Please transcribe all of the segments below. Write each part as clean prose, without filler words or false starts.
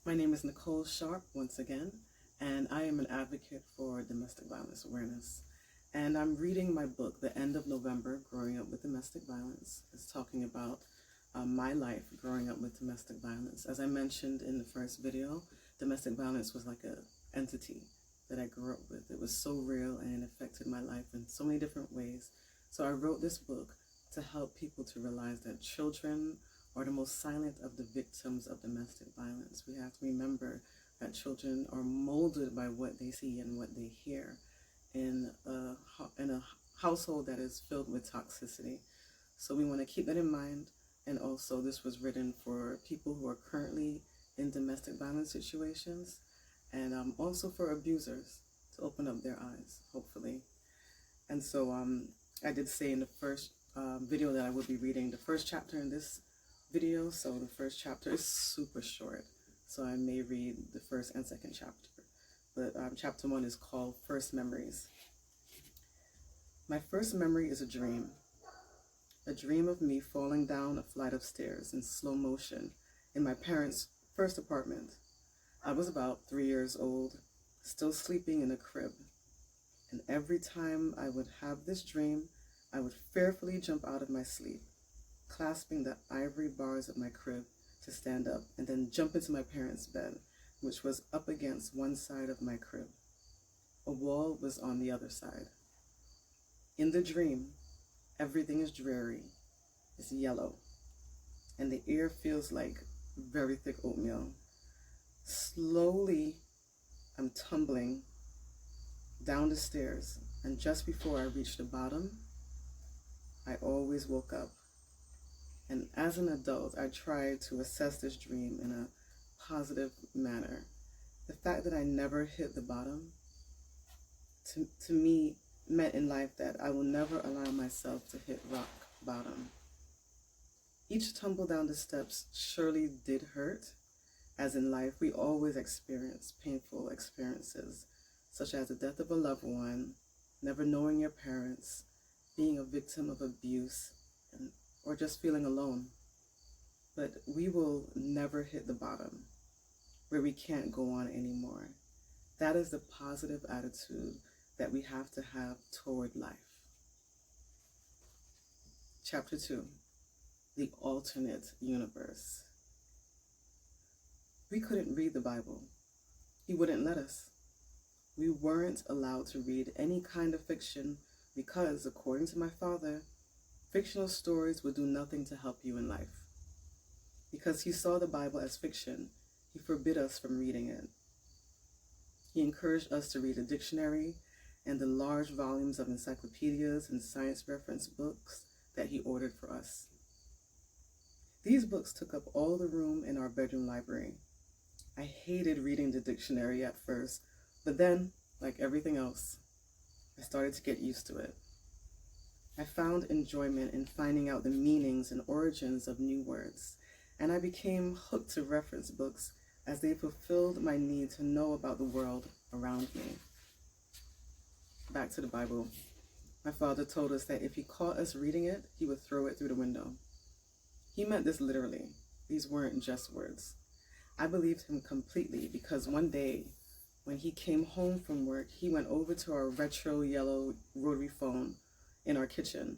My name is Nicole Sharp once again, and I am an advocate for domestic violence awareness. And I'm reading my book, The End of November, Growing Up with Domestic Violence. It's talking about my life growing up with domestic violence. As I mentioned in the first video, domestic violence was like an entity that I grew up with. It was so real and it affected my life in so many different ways. So I wrote this book to help people to realize that children are the most silent of the victims of domestic violence. We have to remember that children are molded by what they see and what they hear in a household that is filled with toxicity. So we want to keep that in mind. And also, this was written for people who are currently in domestic violence situations, and also for abusers to open up their eyes, hopefully. And so I did say in the first video that I would be reading the first chapter in this video. So the first chapter is super short, so I may read the first and second chapter. But chapter 1 is called First Memories. My first memory is a dream of me falling down a flight of stairs in slow motion in my parents' first apartment. I was about 3 years old, still sleeping in a crib. And every time I would have this dream, I would fearfully jump out of my sleep, clasping the ivory bars of my crib to stand up, and then jump into my parents' bed, which was up against one side of my crib. A wall was on the other side. In the dream, everything is dreary, it's yellow, and the air feels like very thick oatmeal. Slowly, I'm tumbling down the stairs, and just before I reached the bottom, I always woke up. And as an adult, I tried to assess this dream in a positive manner. The fact that I never hit the bottom, to me, meant in life that I will never allow myself to hit rock bottom. Each tumble down the steps surely did hurt, as in life we always experience painful experiences, such as the death of a loved one, never knowing your parents, being a victim of abuse, or just feeling alone. But we will never hit the bottom where we can't go on anymore. That is the positive attitude that we have to have toward life. Chapter 2, the alternate universe. We couldn't read the Bible. He wouldn't let us. We weren't allowed to read any kind of fiction because, according to my father, fictional stories would do nothing to help you in life. Because he saw the Bible as fiction, he forbid us from reading it. He encouraged us to read a dictionary and the large volumes of encyclopedias and science reference books that he ordered for us. These books took up all the room in our bedroom library. I hated reading the dictionary at first, but then, like everything else, I started to get used to it. I found enjoyment in finding out the meanings and origins of new words, and I became hooked to reference books as they fulfilled my need to know about the world around me. Back to the Bible. My father told us that if he caught us reading it, he would throw it through the window. He meant this literally. These weren't just words. I believed him completely because one day, when he came home from work, he went over to our retro yellow rotary phone in our kitchen,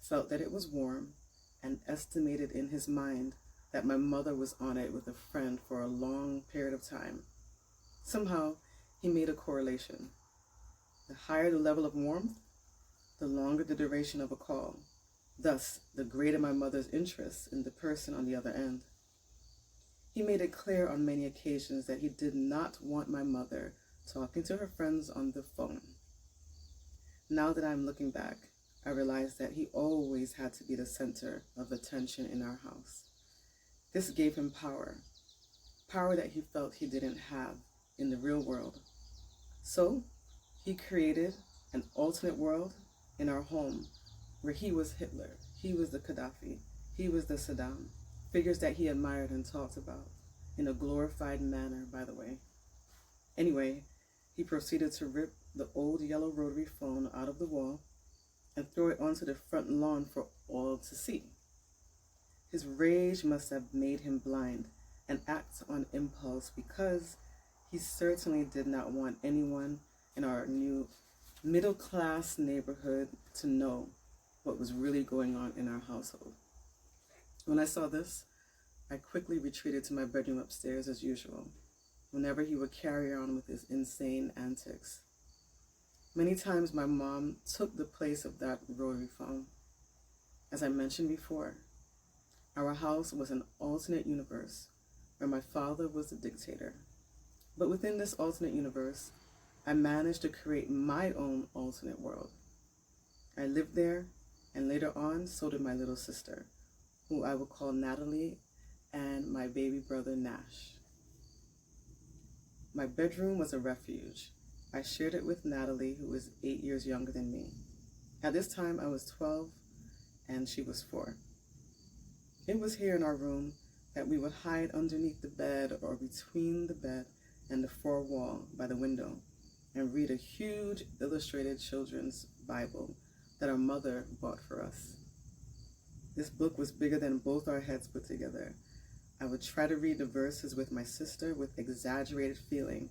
felt that it was warm, and estimated in his mind that my mother was on it with a friend for a long period of time. Somehow, he made a correlation. The higher the level of warmth, the longer the duration of a call. Thus, the greater my mother's interest in the person on the other end. He made it clear on many occasions that he did not want my mother talking to her friends on the phone. Now that I'm looking back, I realize that he always had to be the center of attention in our house. This gave him power that he felt he didn't have in the real world. So, he created an alternate world in our home where he was Hitler, he was the Gaddafi, he was the Saddam, figures that he admired and talked about, in a glorified manner, by the way. Anyway, he proceeded to rip the old yellow rotary phone out of the wall and throw it onto the front lawn for all to see. His rage must have made him blind, and act on impulse because he certainly did not want anyone in our new middle class neighborhood to know what was really going on in our household. When I saw this, I quickly retreated to my bedroom upstairs as usual, whenever he would carry on with his insane antics. Many times my mom took the place of that rotary phone. As I mentioned before, our house was an alternate universe where my father was the dictator. But within this alternate universe, I managed to create my own alternate world. I lived there, and later on, so did my little sister, who I will call Natalie, and my baby brother Nash. My bedroom was a refuge. I shared it with Natalie, who was 8 years younger than me. At this time, I was 12, and she was 4. It was here in our room that we would hide underneath the bed or between the bed and the fore wall by the window and read a huge illustrated children's Bible that our mother bought for us. This book was bigger than both our heads put together. I would try to read the verses with my sister with exaggerated feeling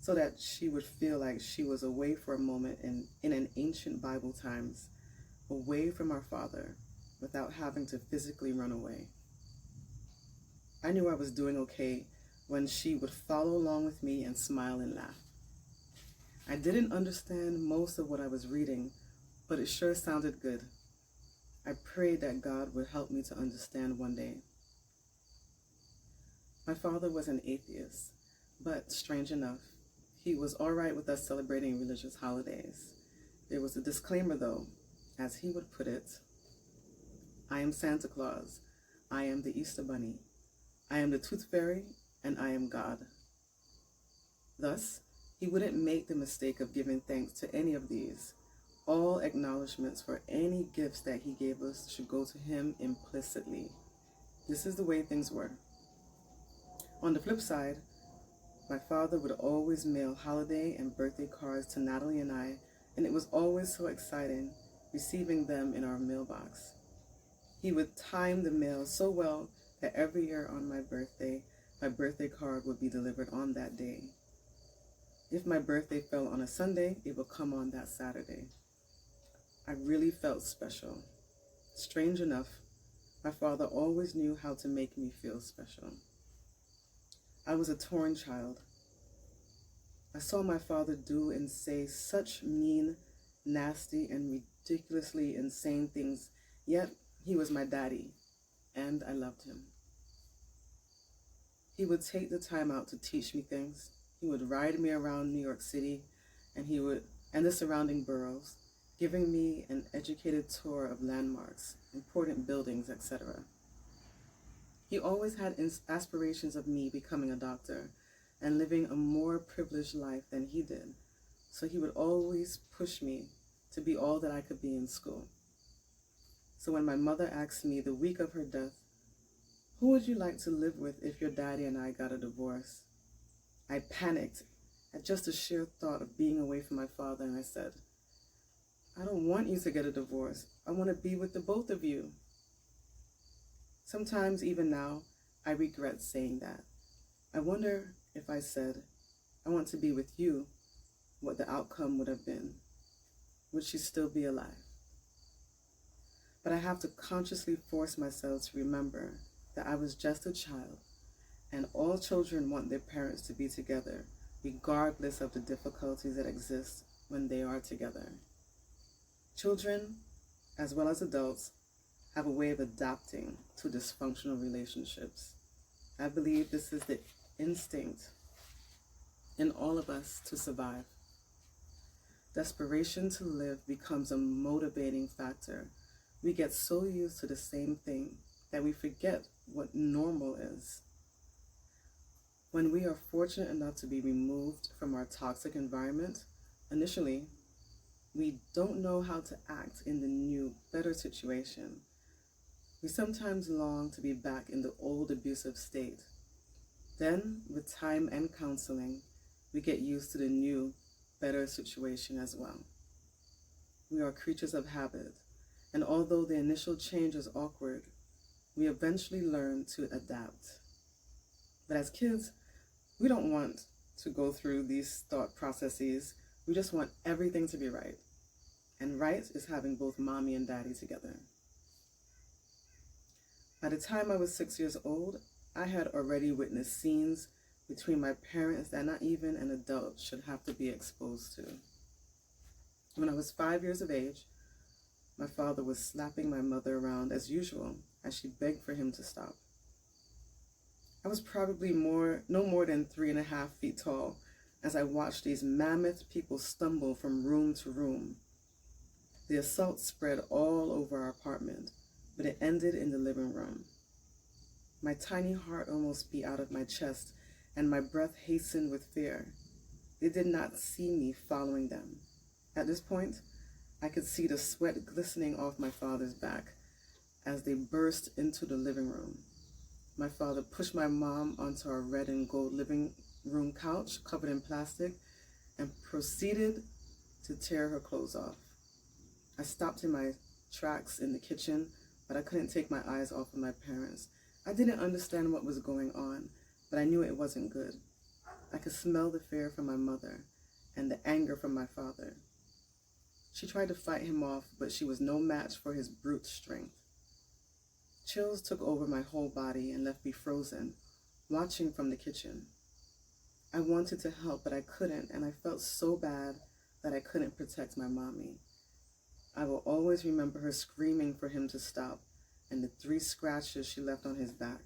so that she would feel like she was away for a moment in an ancient Bible times, away from our father, without having to physically run away. I knew I was doing okay when she would follow along with me and smile and laugh. I didn't understand most of what I was reading, but it sure sounded good. I prayed that God would help me to understand one day. My father was an atheist, but strange enough, he was all right with us celebrating religious holidays. There was a disclaimer though, as he would put it: I am Santa Claus, I am the Easter Bunny, I am the Tooth Fairy, and I am God. Thus, he wouldn't make the mistake of giving thanks to any of these. All acknowledgments for any gifts that he gave us should go to him implicitly. This is the way things were. On the flip side, my father would always mail holiday and birthday cards to Natalie and I, and it was always so exciting receiving them in our mailbox. He would time the mail so well that every year on my birthday card would be delivered on that day. If my birthday fell on a Sunday, it would come on that Saturday. I really felt special. Strange enough, my father always knew how to make me feel special. I was a torn child. I saw my father do and say such mean, nasty, and ridiculously insane things, yet he was my daddy, and I loved him. He would take the time out to teach me things. He would ride me around New York City and the surrounding boroughs, giving me an educated tour of landmarks, important buildings, etc. He always had aspirations of me becoming a doctor and living a more privileged life than he did, so he would always push me to be all that I could be in school. So when my mother asked me the week of her death, "Who would you like to live with if your daddy and I got a divorce?" I panicked at just the sheer thought of being away from my father, and I said, "I don't want you to get a divorce. I want to be with the both of you." Sometimes, even now, I regret saying that. I wonder if I said, "I want to be with you," what the outcome would have been. Would she still be alive? But I have to consciously force myself to remember that I was just a child, and all children want their parents to be together, regardless of the difficulties that exist when they are together. Children, as well as adults, have a way of adapting to dysfunctional relationships. I believe this is the instinct in all of us to survive. Desperation to live becomes a motivating factor. We get so used to the same thing that we forget what normal is. When we are fortunate enough to be removed from our toxic environment, initially, we don't know how to act in the new, better situation. We sometimes long to be back in the old abusive state. Then, with time and counseling, we get used to the new, better situation as well. We are creatures of habit, and although the initial change is awkward, we eventually learn to adapt. But as kids, we don't want to go through these thought processes. We just want everything to be right. And right is having both mommy and daddy together. By the time I was 6 years old, I had already witnessed scenes between my parents that not even an adult should have to be exposed to. When I was 5 years of age, my father was slapping my mother around as usual as she begged for him to stop. I was probably no more than 3.5 feet tall as I watched these mammoth people stumble from room to room. The assault spread all over our apartment, but it ended in the living room. My tiny heart almost beat out of my chest, and my breath hastened with fear. They did not see me following them. At this point, I could see the sweat glistening off my father's back as they burst into the living room. My father pushed my mom onto our red and gold living room couch covered in plastic and proceeded to tear her clothes off. I stopped in my tracks in the kitchen, but I couldn't take my eyes off of my parents. I didn't understand what was going on, but I knew it wasn't good. I could smell the fear from my mother and the anger from my father. She tried to fight him off, but she was no match for his brute strength. Chills took over my whole body and left me frozen, watching from the kitchen. I wanted to help, but I couldn't, and I felt so bad that I couldn't protect my mommy. I will always remember her screaming for him to stop and the 3 scratches she left on his back.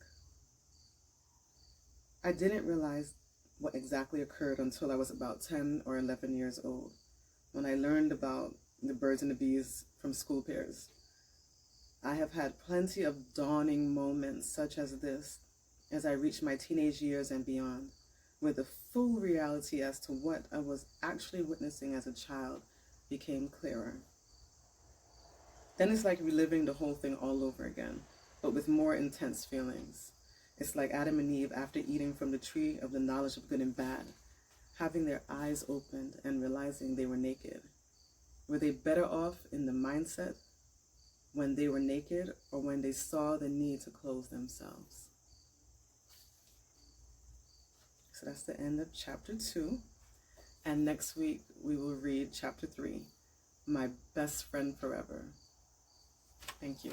I didn't realize what exactly occurred until I was about 10 or 11 years old, when I learned about the birds and the bees from school peers. I have had plenty of dawning moments such as this as I reached my teenage years and beyond, where the full reality as to what I was actually witnessing as a child became clearer. Then it's like reliving the whole thing all over again, but with more intense feelings. It's like Adam and Eve after eating from the tree of the knowledge of good and bad, having their eyes opened and realizing they were naked. Were they better off in the mindset when they were naked or when they saw the need to clothe themselves? So that's the end of chapter 2. And next week we will read chapter 3, My Best Friend Forever. Thank you.